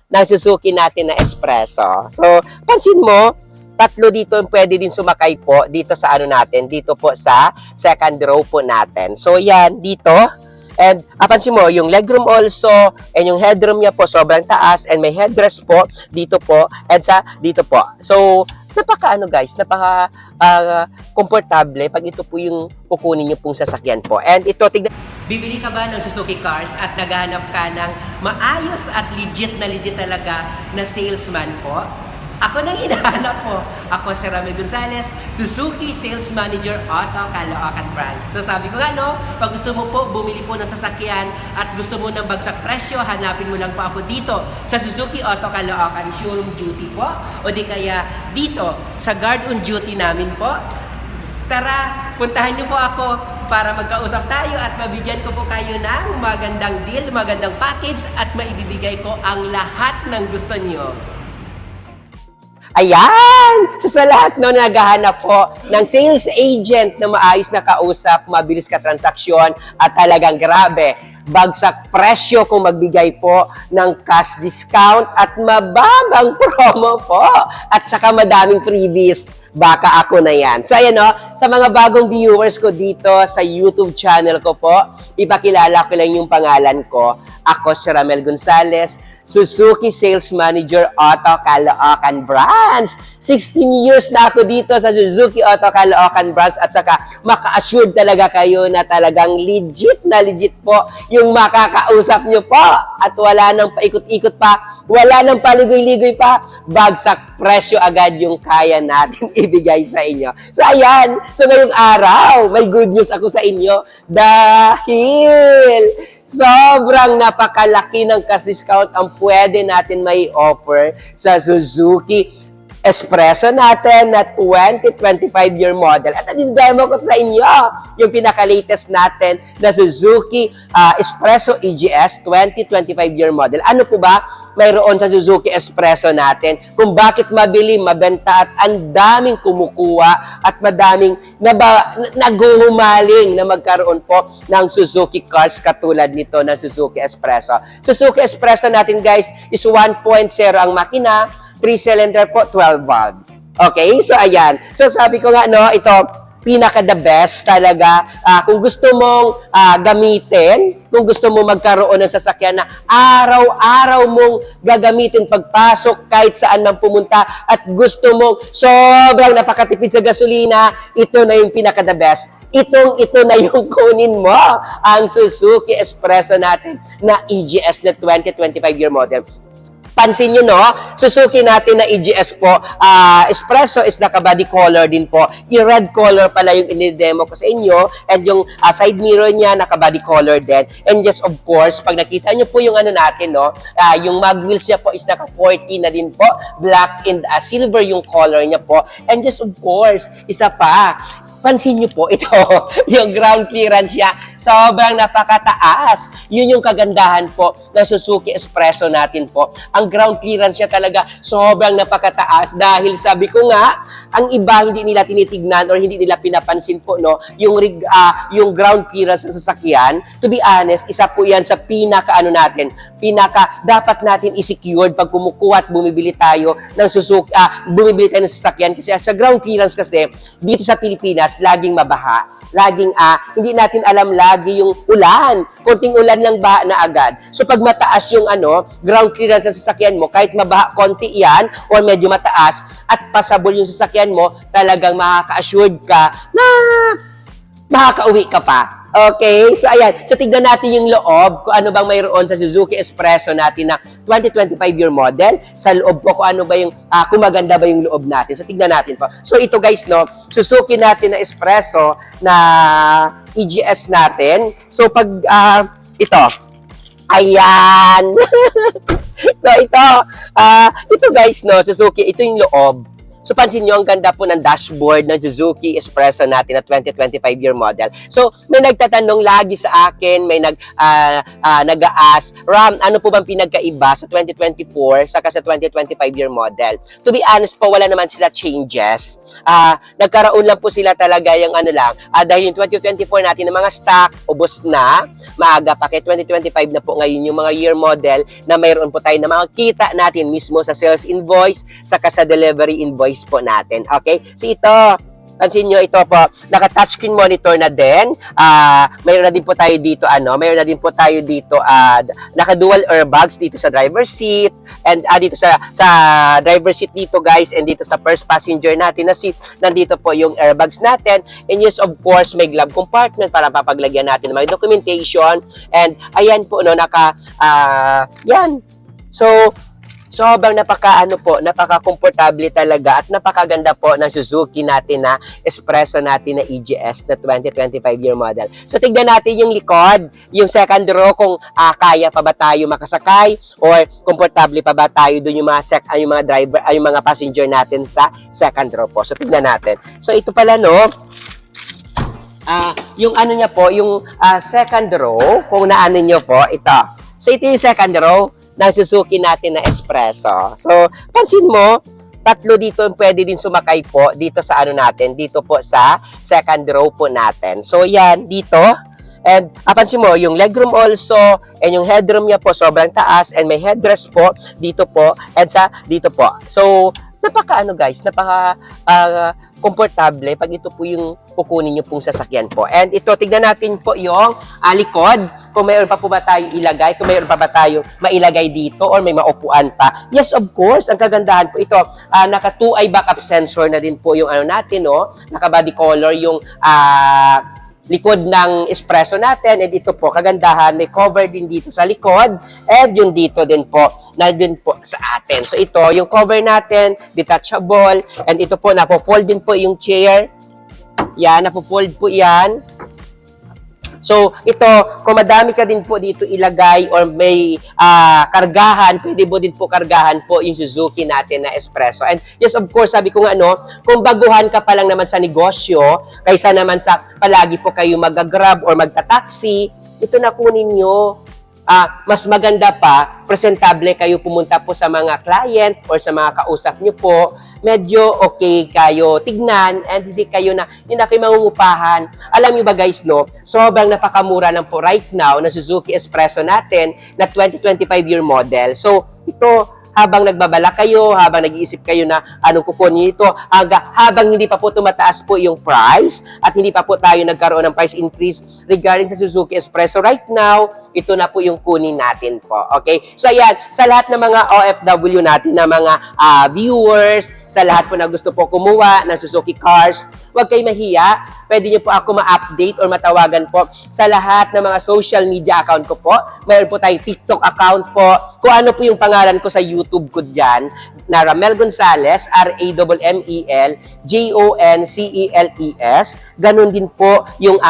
ng Suzuki natin na Espresso. So, pansin mo, tatlo dito pwede din sumakay po dito sa ano natin, dito po sa second row po natin. So, yan, dito. And pansin mo, yung legroom also, and yung headroom niya po sobrang taas, and may headrest po dito po, and sa dito po. So, guys, komportable pag ito po yung kukunin niyo pong sasakyan po. And ito, tignan. Bibili ka ba ng Suzuki cars at naghahanap ka ng maayos at legit talaga na salesman po? Ako nang hinahanap ko. Ako si Ramel Gonzales, Suzuki Sales Manager Auto Caloocan Branch. So sabi ko nga no, pag gusto mo po bumili po ng sasakyan at gusto mo ng bagsak presyo, hanapin mo lang po ako dito sa Suzuki Auto Caloocan Showroom Duty po. O di kaya dito sa Guard on Duty namin po. Tara, puntahan niyo po ako para magkausap tayo at mabigyan ko po kayo ng magandang deal, magandang package at maibibigay ko ang lahat ng gusto niyo. Ayan! So, sa lahat no, naghahanap po ng sales agent na maayos na kausap, mabilis ka transaksyon at talagang grabe, bagsak presyo kung magbigay po ng cash discount at mababang promo po at saka madaming freebies. Baka ako na yan. So, ayan no, sa mga bagong viewers ko dito sa YouTube channel ko po, ipakilala ko lang yung pangalan ko. Ako si Ramel Gonzales, Suzuki Sales Manager Auto Caloocan Branch. 16 years na ako dito sa Suzuki Auto Caloocan Branch at saka maka-assured talaga kayo na talagang legit po yung makakausap nyo po. At wala nang paikot-ikot pa, wala nang paligoy-ligoy pa, bagsak presyo agad yung kaya natin ibigay sa inyo. So ayan, so ngayong araw, may good news ako sa inyo dahil sobrang napakalaki ng cash discount ang pwede natin may offer sa Suzuki Espresso natin na 2025-year model. At demo ko sa inyo yung pinaka-latest natin na Suzuki Espresso EGS 2025-year model. Ano po ba mayroon sa Suzuki Espresso natin? Kung bakit mabili, mabenta at ang daming kumukuha at madaming naghuhumaling na magkaroon po ng Suzuki cars katulad nito na Suzuki Espresso. Suzuki Espresso natin guys is 1.0 ang makina, 3-cylinder po, 12 valve. Okay? So, ayan. So, sabi ko nga, no, ito, pinaka-the best talaga. Kung gusto mong gamitin, kung gusto mong magkaroon ng sasakyan na araw-araw mong gagamitin pagpasok kahit saan man pumunta at gusto mong sobrang napakatipid sa gasolina, ito na yung pinaka-the best. Ito na yung kunin mo, ang Suzuki Espresso natin na EGS na 2025-year model. Pansin nyo, no? Suzuki natin na EGS po, Espresso is naka-body color din po. I-red color pala yung in-demo ko sa inyo. And yung side mirror niya, naka-body color din. And yes, of course, pag nakita nyo po yung ano natin, no? Yung mag wheels niya po is naka-40 na din po. Black and silver yung color niya po. And yes, of course, isa pa, pansin nyo po, ito, yung ground clearance niya, sobrang napakataas. Yun yung kagandahan po ng Suzuki Espresso natin po. Ang ground clearance niya talaga sobrang napakataas dahil sabi ko nga, ang iba hindi nila tinitignan or hindi nila pinapansin po, no, yung ground clearance sa sasakyan. To be honest, isa po yan sa dapat natin i-secured pag kumukuha at bumibili tayo ng Suzuki, bumibili tayo ng sasakyan kasi sa ground clearance kasi dito sa Pilipinas laging mabaha. Laging hindi natin alam lagi yung ulan. Konting ulan lang baha na agad. So pag mataas yung ground clearance sa sasakyan mo, kahit mabaha konti yan o medyo mataas at pasabol yung sasakyan mo, talagang makaka-assured ka na makaka-uwi ka pa. Okay? So, ayan. So, tignan natin yung loob kung ano bang mayroon sa Suzuki Espresso natin na 2025-year model. Sa loob po kung ano ba yung, kung maganda ba yung loob natin. So, tignan natin po. So, ito guys, no, Suzuki natin na Espresso na EGS natin. So, pag, ito, ayan. So, ito guys, no, Suzuki, ito yung loob. So pansin nyo, ang ganda po ng dashboard ng Suzuki Espresso natin na 2025 year model. So may nagtatanong lagi sa akin, may nag-a-ask, Ram, ano po bang pinagkaiba sa 2024 saka sa 2025 year model? To be honest po, wala naman sila changes. Nagkaroon lang po sila talaga yung dahil yung 2024 natin ng mga stock, ubos na, maaga pa kay 2025 na po ngayon yung mga year model na mayroon po tayo na mga kita natin mismo sa sales invoice saka sa delivery invoice po natin. Okay? So ito, pansin nyo, ito po, naka-touchscreen monitor na din. Mayroon na din po tayo dito, naka-dual airbags dito sa driver seat, and dito sa driver seat dito, guys, and dito sa first passenger natin na seat, nandito po yung airbags natin. And yes, of course, may glove compartment para papaglagyan natin ng mga documentation. And ayan po, yan. So, sobrang napaka-komportable talaga at napakaganda po ng Suzuki natin na Espresso natin na EGS na 2025 year model. So tignan natin yung likod, yung second row kung kaya pa ba tayo makasakay or komportable pa ba tayo doon yung mga driver, yung mga passenger natin sa second row po. So tignan natin. So ito pala yung niya po, yung second row, kung naano nyo po, ito. So ito yung second row ng Suzuki natin na Espresso. So, pansin mo, tatlo dito pwede din sumakay po dito sa natin, dito po sa second row po natin. So, yan, dito. And, pansin mo, yung legroom also, and yung headroom niya po, sobrang taas, and may headrest po, dito po, and dito po. So, komportable pag ito po yung kukunin nyo pong sasakyan po. And ito, tignan natin po yung likod. Kung mayroon pa po ba tayo ilagay, kung mayroon pa ba tayo mailagay dito or may maupuan pa. Yes, of course, ang kagandahan po ito, naka 2-eye backup sensor na din po yung natin, naka body color yung likod ng Espresso natin, and ito po, kagandahan, may cover din dito sa likod, and yung dito din po, na din po sa atin. So ito, yung cover natin, detachable, and ito po, napo-fold din po yung chair. Yan, napo-fold po yan. So, ito, kung madami ka din po dito ilagay or may kargahan, pwede mo din po kargahan po yung Suzuki natin na Espresso. And yes, of course, sabi ko kung baguhan ka pa lang naman sa negosyo, kaysa naman sa palagi po kayo mag-grab or magta-taxi, ito na kunin nyo. Mas maganda pa, presentable kayo pumunta po sa mga client or sa mga kausap nyo po, medyo okay kayo tignan and hindi kayo mangungupahan. Alam nyo ba guys, sobrang napakamura lang po right now na Suzuki Espresso natin na 2025 year model. So, ito, habang nagbabala kayo, habang nag-iisip kayo na anong kukunin ito, habang hindi pa po tumataas po yung price at hindi pa po tayo nagkaroon ng price increase regarding sa Suzuki Espresso right now, ito na po yung kunin natin po. Okay? So, ayan, sa lahat ng mga OFW natin, na mga viewers, sa lahat po na gusto po kumuha ng Suzuki cars, huwag kayo mahiya. Pwede nyo po ako ma-update or matawagan po sa lahat ng mga social media account ko po. Mayroon po tayong TikTok account po. Kung ano po yung pangalan ko sa YouTube ko dyan, na Ramel Gonzales, RAMMEL-GONCELES. Ganon din po yung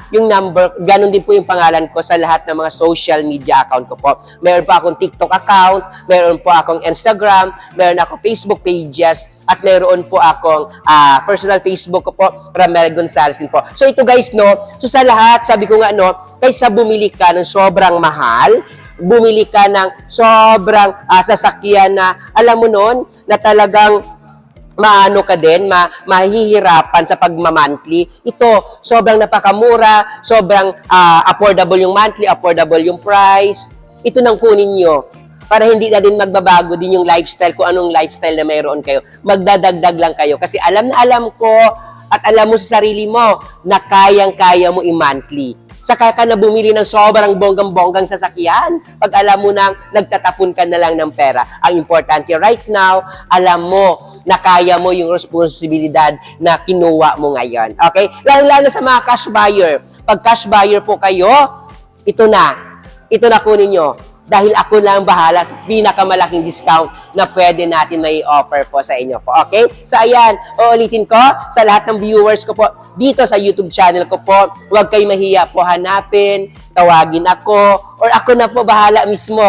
number, ganon din po yung pangalan ko sa lahat ng mga social media account ko po. Mayroon po akong TikTok account, mayroon po akong Instagram, mayroon akong Facebook pages, at mayroon po akong personal Facebook ko po, Ramel Gonzales din po. So ito guys, so sa lahat, sabi ko nga, kaysa bumili ka ng sobrang mahal, bumili ka ng sobrang sasakyan na, alam mo na talagang mahihirapan sa pagmamonthly. Ito, sobrang napakamura, sobrang affordable yung monthly, affordable yung price. Ito nang kunin nyo. Para hindi na din magbabago din yung lifestyle, kung anong lifestyle na mayroon kayo. Magdadagdag lang kayo. Kasi alam na alam ko at alam mo sa sarili mo na kayang-kaya mo i-monthly. Saka ka na bumili ng sobrang bonggang-bonggang sasakyan pag alam mo na nagtatapon ka na lang ng pera. Ang importante right now, alam mo na kaya mo yung responsibilidad na kinuha mo ngayon. Okay? Lalo-lalo sa mga cash buyer. Pag cash buyer po kayo, ito na kunin nyo. Dahil ako lang bahala sa pinakamalaking discount na pwede natin may offer po sa inyo po. Okay? So, ayan. Uulitin ko sa lahat ng viewers ko po dito sa YouTube channel ko po. Huwag kayo mahiya po hanapin, tawagin ako, or ako na po bahala mismo.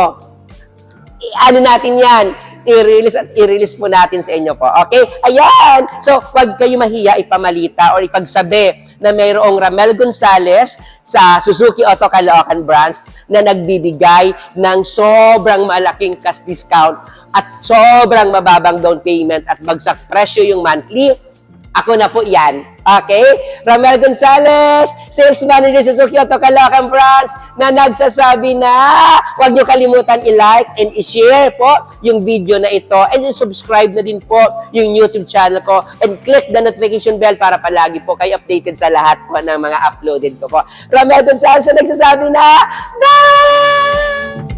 Ano natin yan? i-release po natin sa inyo po. Okay? Ayan! So, huwag kayo mahiya ipamalita or ipagsabi na mayroong Ramel Gonzales sa Suzuki Auto Caloocan branch na nagbibigay ng sobrang malaking cash discount at sobrang mababang down payment at bagsak presyo yung monthly. Ako na po yan. Okay? Ramel Gonzales, Sales Manager sa Suzuki Auto Caloocan branch na nagsasabi na huwag nyo kalimutan i-like and i-share po yung video na ito and i-subscribe na din po yung YouTube channel ko and click the notification bell para palagi po kayo updated sa lahat po ng mga uploaded ko po. Ramel Gonzales na nagsasabi na, bye!